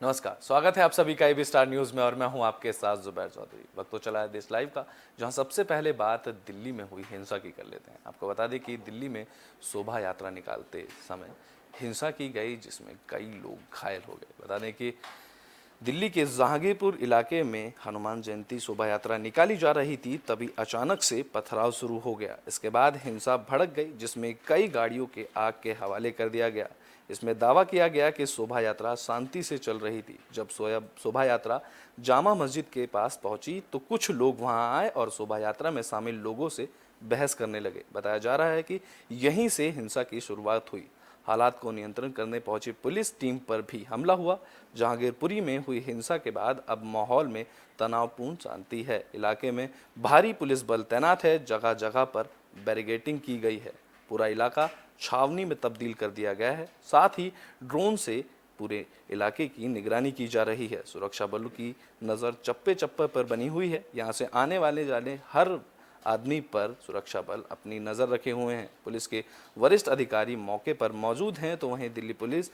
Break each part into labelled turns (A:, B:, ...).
A: नमस्कार, स्वागत है आप सभी का एबी स्टार न्यूज में और मैं हूं आपके साथ जुबैर चौधरी। वक्त तो चला है देश लाइव का, जहां सबसे पहले बात दिल्ली में हुई हिंसा की कर लेते हैं। आपको बता दें कि दिल्ली में शोभा यात्रा निकालते समय हिंसा की गई, जिसमें कई लोग घायल हो गए। बता दें कि दिल्ली के जहांगीरपुर इलाके में हनुमान जयंती शोभा यात्रा निकाली जा रही थी, तभी अचानक से पथराव शुरू हो गया। इसके बाद हिंसा भड़क गई, जिसमें कई गाड़ियों के आग के हवाले कर दिया गया। इसमें दावा किया गया कि शोभा यात्रा शांति से चल रही थी। जब शोभा यात्रा जामा मस्जिद के पास पहुंची तो कुछ लोग वहां आए और शोभा यात्रा में शामिल लोगों से बहस करने लगे। बताया जा रहा है कि यहीं से हिंसा की शुरुआत हुई। हालात को नियंत्रण करने पहुंची पुलिस टीम पर भी हमला हुआ। जहांगीरपुरी में हुई हिंसा के बाद अब माहौल में तनावपूर्ण शांति है। इलाके में भारी पुलिस बल तैनात है, जगह जगह पर बैरिकेडिंग की गई है। पूरा इलाका छावनी में तब्दील कर दिया गया है। साथ ही ड्रोन से पूरे इलाके की निगरानी की जा रही है। सुरक्षा बलों की नज़र चप्पे चप्पे पर बनी हुई है। यहाँ से आने वाले जाने हर आदमी पर सुरक्षा बल अपनी नज़र रखे हुए हैं। पुलिस के वरिष्ठ अधिकारी मौके पर मौजूद हैं, तो वहीं दिल्ली पुलिस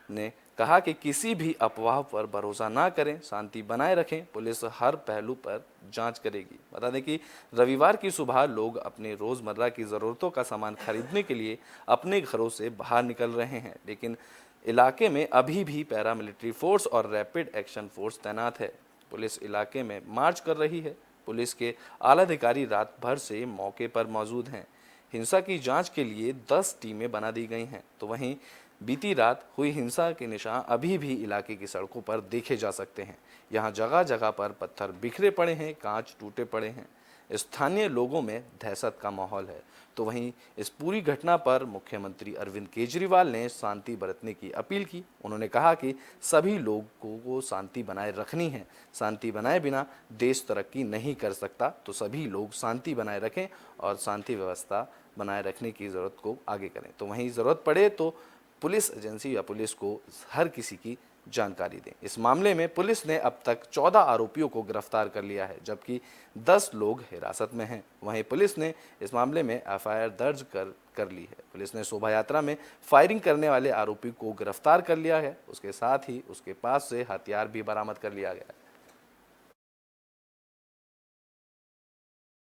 A: ने कहा कि किसी भी अफवाह पर भरोसा ना करें, शांति बनाए रखें। पुलिस हर पहलू पर जांच करेगी। बता दें कि रविवार की सुबह लोग अपने रोज़मर्रा की ज़रूरतों का सामान खरीदने के लिए अपने घरों से बाहर निकल रहे हैं, लेकिन इलाके में अभी भी पैरामिलिट्री फोर्स और रैपिड एक्शन फोर्स तैनात है। पुलिस इलाके में मार्च कर रही है। पुलिस के आला अधिकारी रात भर से मौके पर मौजूद हैं। हिंसा की जांच के लिए 10 टीमें बना दी गई हैं। तो वहीं बीती रात हुई हिंसा के निशान अभी भी इलाके की सड़कों पर देखे जा सकते हैं। यहाँ जगह जगह पर पत्थर बिखरे पड़े हैं, कांच टूटे पड़े हैं। स्थानीय लोगों में दहशत का माहौल है। तो वहीं इस पूरी घटना पर मुख्यमंत्री अरविंद केजरीवाल ने शांति बरतने की अपील की। उन्होंने कहा कि सभी लोगों को शांति बनाए रखनी है। शांति बनाए बिना देश तरक्की नहीं कर सकता, तो सभी लोग शांति बनाए रखें और शांति व्यवस्था बनाए रखने की ज़रूरत को आगे करें। तो वहीं ज़रूरत पड़े तो पुलिस एजेंसी या पुलिस को हर किसी की जानकारी दें। इस मामले में पुलिस ने अब तक 14 आरोपियों को गिरफ्तार कर लिया है, जबकि 10 लोग हिरासत में हैं। वहीं पुलिस ने इस मामले में एफआईआर दर्ज कर ली है। पुलिस ने शोभा यात्रा में फायरिंग करने वाले आरोपी को गिरफ्तार कर लिया है। उसके साथ ही उसके पास से हथियार भी बरामद कर लिया गया है।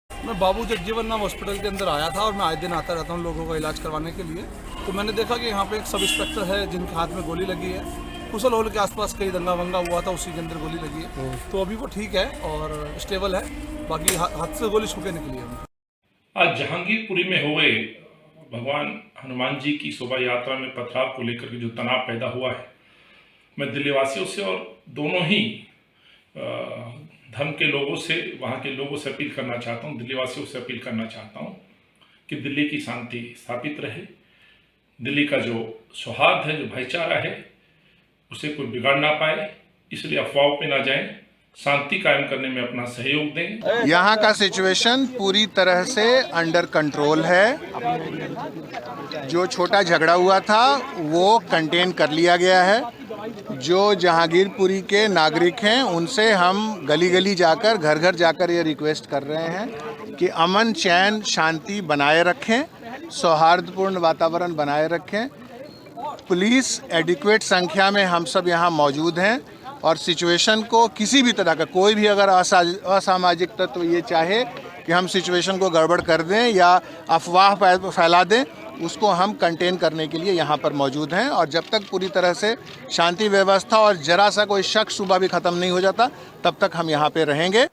B: मैं बाबू जगजीवन राम हॉस्पिटल के अंदर आया था और मैं आए दिन आता रहता हूँ लोगों का इलाज करवाने के लिए। तो मैंने देखा कि यहाँ पे एक सब इंस्पेक्टर है जिनके हाथ में गोली लगी है। कुशल हॉल के आसपास कई दंगा वंगा हुआ था, उसी के अंदर गोली लगी है। तो अभी वो ठीक है और स्टेबल है, बाकी हाथ से गोली छूके निकली है।
C: आज जहांगीरपुरी में हुए भगवान हनुमान जी की शोभा यात्रा में पथराव को लेकर के जो तनाव पैदा हुआ है, मैं दिल्ली वासियों से और दोनों ही धर्म के लोगों से, वहाँ के लोगों से अपील करना चाहता हूँ, दिल्ली वासियों से अपील करना चाहता हूँ कि दिल्ली की शांति स्थापित रहे। दिल्ली का जो सौहार्द है, जो भाईचारा है, उसे कोई बिगाड़ ना पाए, इसलिए अफवाहों पे ना जाएं, शांति कायम करने में अपना सहयोग दें।
D: यहाँ का सिचुएशन पूरी तरह से अंडर कंट्रोल है। जो छोटा झगड़ा हुआ था वो कंटेन कर लिया गया है। जो जहांगीरपुरी के नागरिक हैं उनसे हम गली गली जाकर, घर घर जाकर ये रिक्वेस्ट कर रहे हैं कि अमन चैन शांति बनाए रखें, सौहार्दपूर्ण वातावरण बनाए रखें। पुलिस एडिक्वेट संख्या में हम सब यहाँ मौजूद हैं और सिचुएशन को किसी भी तरह का कोई भी अगर असामाजिक तत्व ये चाहे कि हम सिचुएशन को गड़बड़ कर दें या अफवाह फैला दें, उसको हम कंटेन करने के लिए यहाँ पर मौजूद हैं। और जब तक पूरी तरह से शांति व्यवस्था और जरा सा कोई शक शुबा भी ख़त्म नहीं हो जाता, तब तक हम यहाँ पे रहेंगे।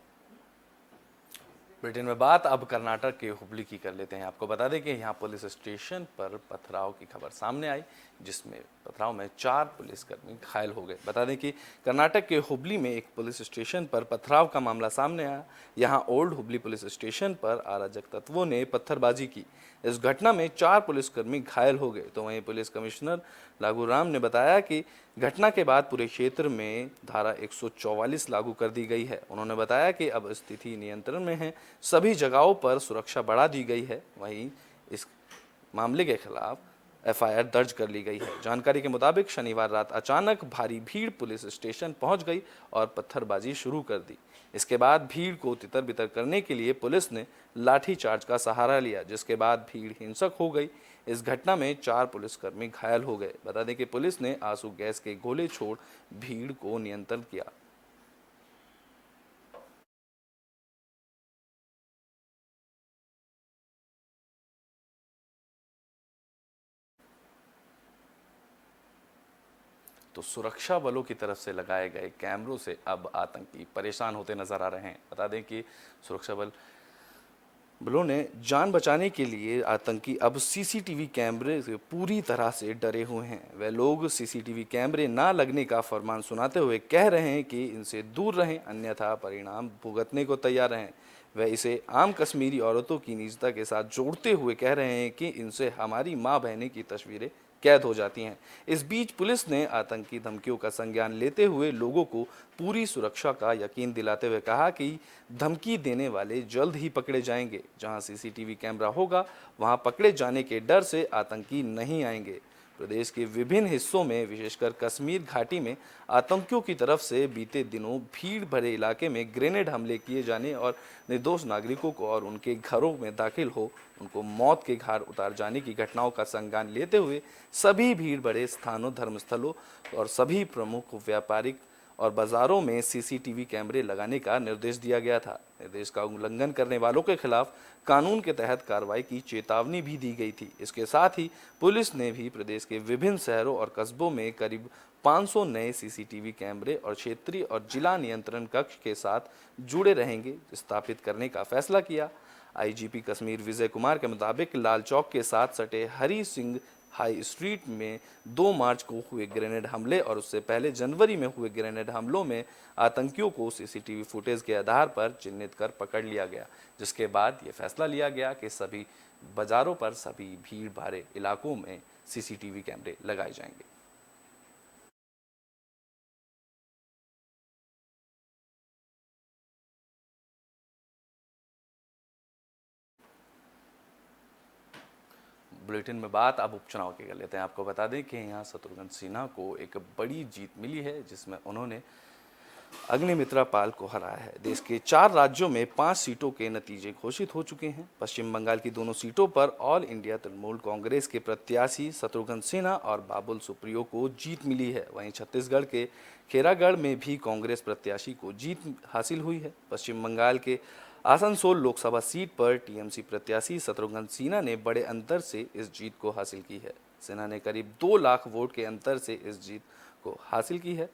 A: ब्रिटेन में बात अब कर्नाटक के हुबली की कर लेते हैं। आपको बता दें कि यहाँ पुलिस स्टेशन पर पथराव की खबर सामने आई, जिसमें पथराव में 4 पुलिसकर्मी घायल हो गए। बता दें कि कर्नाटक के हुबली में एक पुलिस स्टेशन पर पथराव का मामला सामने आया। यहाँ ओल्ड हुबली पुलिस स्टेशन पर अराजक तत्वों ने पत्थरबाजी की। इस घटना में 4 पुलिसकर्मी घायल हो गए। तो वहीं पुलिस कमिश्नर लागूराम ने बताया कि घटना के बाद पूरे क्षेत्र में धारा 144 लागू कर दी गई है। उन्होंने बताया कि अब स्थिति नियंत्रण में है, सभी जगहों पर सुरक्षा बढ़ा दी गई है। वहीं इस मामले के खिलाफ एफआईआर दर्ज कर ली गई है। जानकारी के मुताबिक शनिवार रात अचानक भारी भीड़ पुलिस स्टेशन पहुंच गई और पत्थरबाजी शुरू कर दी। इसके बाद भीड़ को तितर-बितर करने के लिए पुलिस ने लाठीचार्ज का सहारा लिया, जिसके बाद भीड़ हिंसक हो गई। इस घटना में 4 पुलिसकर्मी घायल हो गए। बता दें कि पुलिस ने आंसू गैस के गोले छोड़ भीड़ को नियंत्रित किया। तो सुरक्षा बलों की तरफ से लगाए गए कैमरों से अब आतंकी परेशान होते नजर आ रहे हैं। बता दें कि सुरक्षा बलों ने जान बचाने के लिए आतंकी अब सीसीटीवी कैमरे से पूरी तरह से डरे हुए हैं। वे लोग सीसीटीवी कैमरे ना लगने का फरमान सुनाते हुए कह रहे हैं कि इनसे दूर रहें, अन्यथा परिणाम भुगतने को तैयार रहें। वे इसे आम कश्मीरी औरतों की निजता के साथ जोड़ते हुए कह रहे हैं कि इनसे हमारी माँ बहनें की तस्वीरें कैद हो जाती हैं। इस बीच पुलिस ने आतंकी धमकियों का संज्ञान लेते हुए लोगों को पूरी सुरक्षा का यकीन दिलाते हुए कहा कि धमकी देने वाले जल्द ही पकड़े जाएंगे। जहां सीसीटीवी कैमरा होगा, वहां पकड़े जाने के डर से आतंकी नहीं आएंगे। प्रदेश के विभिन्न हिस्सों में, विशेषकर कश्मीर घाटी में आतंकियों की तरफ से बीते दिनों भीड़ भरे इलाके में ग्रेनेड हमले किए जाने और निर्दोष नागरिकों को और उनके घरों में दाखिल हो उनको मौत के घाट उतार जाने की घटनाओं का संज्ञान लेते हुए सभी भीड़ भरे स्थानों, धर्मस्थलों और सभी प्रमुख व्यापारिक और बाजारों में सीसीटीवी कैमरे लगाने का निर्देश दिया गया था। निर्देश का उल्लंघन करने वालों के खिलाफ कानून के तहत कार्रवाई की चेतावनी भी दी गई थी। इसके साथ ही पुलिस ने भी प्रदेश के विभिन्न शहरों और कस्बों में करीब 500 नए सीसीटीवी कैमरे और क्षेत्रीय और जिला नियंत्रण कक्ष के साथ जुड़े रहेंगे स्थापित करने का फैसला किया। आईजीपी कश्मीर विजय कुमार के मुताबिक लाल चौक के साथ सटे हरी सिंह हाई स्ट्रीट में 2 मार्च को हुए ग्रेनेड हमले और उससे पहले जनवरी में हुए ग्रेनेड हमलों में आतंकियों को सीसीटीवी फुटेज के आधार पर चिन्हित कर पकड़ लिया गया, जिसके बाद ये फैसला लिया गया कि सभी बाजारों पर, सभी भीड़ भारे इलाकों में सीसीटीवी कैमरे लगाए जाएंगे। बुलेटिन में बात अब उपचुनाव की कर लेते हैं। आपको बता दें कि यहाँ शत्रुघ्न सिन्हा को एक बड़ी जीत मिली है, जिसमें उन्होंने अग्निमित्रा पाल को हराया है। देश के 4 राज्यों में 5 सीटों के नतीजे घोषित हो चुके हैं। पश्चिम बंगाल की दोनों सीटों पर ऑल इंडिया तृणमूल कांग्रेस के प्रत्याशी शत्रुघ्न सिन्हा और बाबुल सुप्रियो को जीत मिली है। वहीं छत्तीसगढ़ के खेरागढ़ में भी कांग्रेस प्रत्याशी को जीत हासिल हुई है। पश्चिम बंगाल के आसनसोल लोकसभा सीट पर टीएमसी प्रत्याशी शत्रुघ्न सिन्हा ने बड़े अंतर से इस जीत को हासिल की है। सिन्हा ने करीब 2 लाख वोट के अंतर से इस जीत को हासिल की है।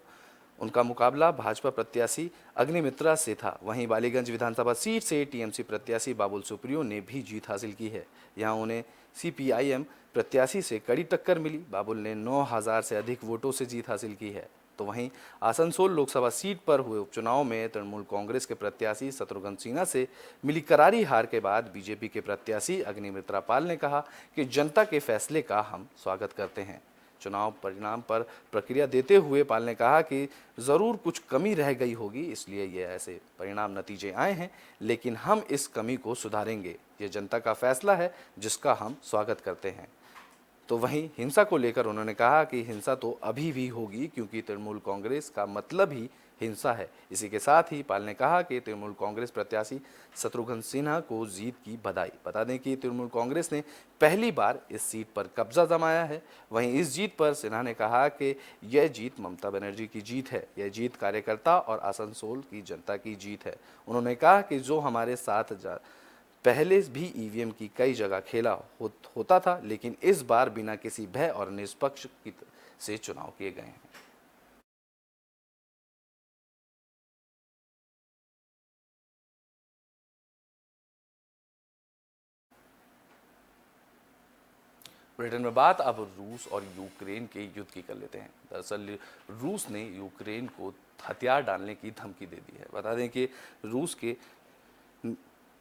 A: उनका मुकाबला भाजपा प्रत्याशी अग्निमित्रा से था। वहीं बालीगंज विधानसभा सीट से टीएमसी प्रत्याशी बाबुल सुप्रियो ने भी जीत हासिल की है। यहां उन्हें सीपीआईएम प्रत्याशी से कड़ी टक्कर मिली। बाबुल ने 9000 से अधिक वोटों से जीत हासिल की है। तो वहीं आसनसोल लोकसभा सीट पर हुए उपचुनाव में तृणमूल कांग्रेस के प्रत्याशी शत्रुघ्न सिन्हा से मिली करारी हार के बाद बीजेपी के प्रत्याशी अग्निमित्रा पाल ने कहा कि जनता के फैसले का हम स्वागत करते हैं। चुनाव परिणाम पर प्रक्रिया देते हुए पाल ने कहा कि ज़रूर कुछ कमी रह गई होगी, इसलिए ये ऐसे परिणाम नतीजे आए हैं, लेकिन हम इस कमी को सुधारेंगे। ये जनता का फैसला है जिसका हम स्वागत करते हैं। तो वहीं हिंसा को लेकर उन्होंने कहा कि हिंसा तो अभी भी होगी, क्योंकि तृणमूल कांग्रेस का मतलब ही हिंसा है। इसी के साथ ही पाल ने कहा कि तृणमूल कांग्रेस प्रत्याशी शत्रुघ्न सिन्हा को जीत की बधाई। बता दें कि तृणमूल कांग्रेस ने पहली बार इस सीट पर कब्जा जमाया है। वहीं इस जीत पर सिन्हा ने कहा कि यह जीत ममता बनर्जी की जीत है, यह जीत कार्यकर्ता और आसनसोल की जनता की जीत है। उन्होंने कहा कि जो हमारे साथ पहले भी ईवीएम की कई जगह खेला होता था, लेकिन इस बार बिना किसी भय और निष्पक्ष से चुनाव किए गए हैं। ब्रिटेन में बात अब रूस और यूक्रेन के युद्ध की कर लेते हैं। दरअसल रूस ने यूक्रेन को हथियार डालने की धमकी दे दी है। बता दें कि रूस के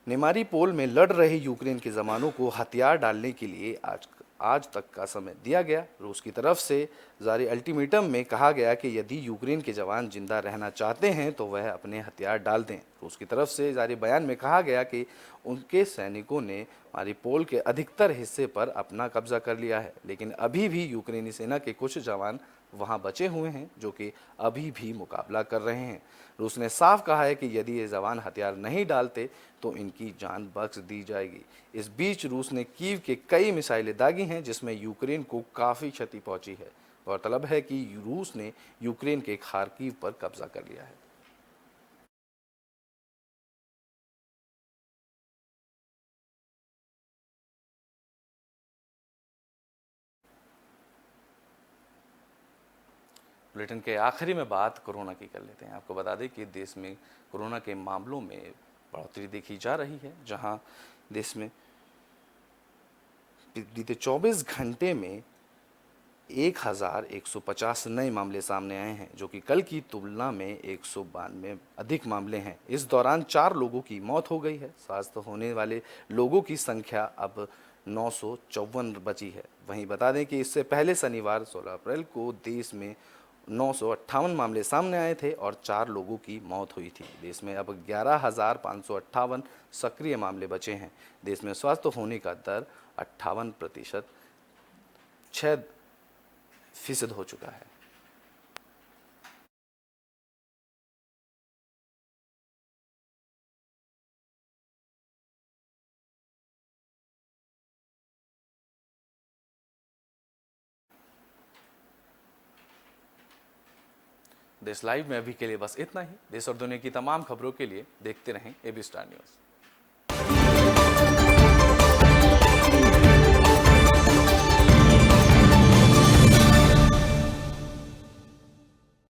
A: निमारीपोल में लड़ रहे यूक्रेन के जवानों को हथियार डालने के लिए आज आज तक का समय दिया गया। रूस की तरफ से जारी अल्टीमेटम में कहा गया कि यदि यूक्रेन के जवान जिंदा रहना चाहते हैं तो वह अपने हथियार डाल दें। रूस की तरफ से जारी बयान में कहा गया कि उनके सैनिकों ने मारिउपोल के अधिकतर हिस्से पर अपना कब्जा कर लिया है, लेकिन अभी भी यूक्रेनी सेना के कुछ जवान वहां बचे हुए हैं जो कि अभी भी मुकाबला कर रहे हैं। रूस ने साफ कहा है कि यदि ये जवान हथियार नहीं डालते तो इनकी जान बख्श दी जाएगी। इस बीच रूस ने कीव के कई मिसाइलें दागी हैं जिसमें यूक्रेन को काफ़ी क्षति पहुंची है। गौरतलब है कि रूस ने यूक्रेन के खार्किव पर कब्जा कर लिया है। बुलेटिन के आखिरी में बात कोरोना की कर लेते हैं। आपको बता दें कि देश में कोरोना के मामलों में बढ़ोतरी देखी जा रही है, जहां देश में बीते 24 घंटे में 1150 नए मामले सामने आए हैं, जो कि कल की तुलना में 192 अधिक मामले हैं। इस दौरान 4 लोगों की मौत हो गई है। स्वस्थ होने वाले लोगों की संख्या अब 954 बची है। वहीं बता दें कि इससे पहले शनिवार 16 अप्रैल को देश में 958 मामले सामने आए थे और 4 लोगों की मौत हुई थी। देश में अब 11,558 सक्रिय मामले बचे हैं। देश में स्वस्थ होने का दर 58% 6% हो चुका है। देश लाइव में अभी के लिए बस इतना ही। देश और दुनिया की तमाम खबरों के लिए देखते रहें एबी स्टार न्यूज़।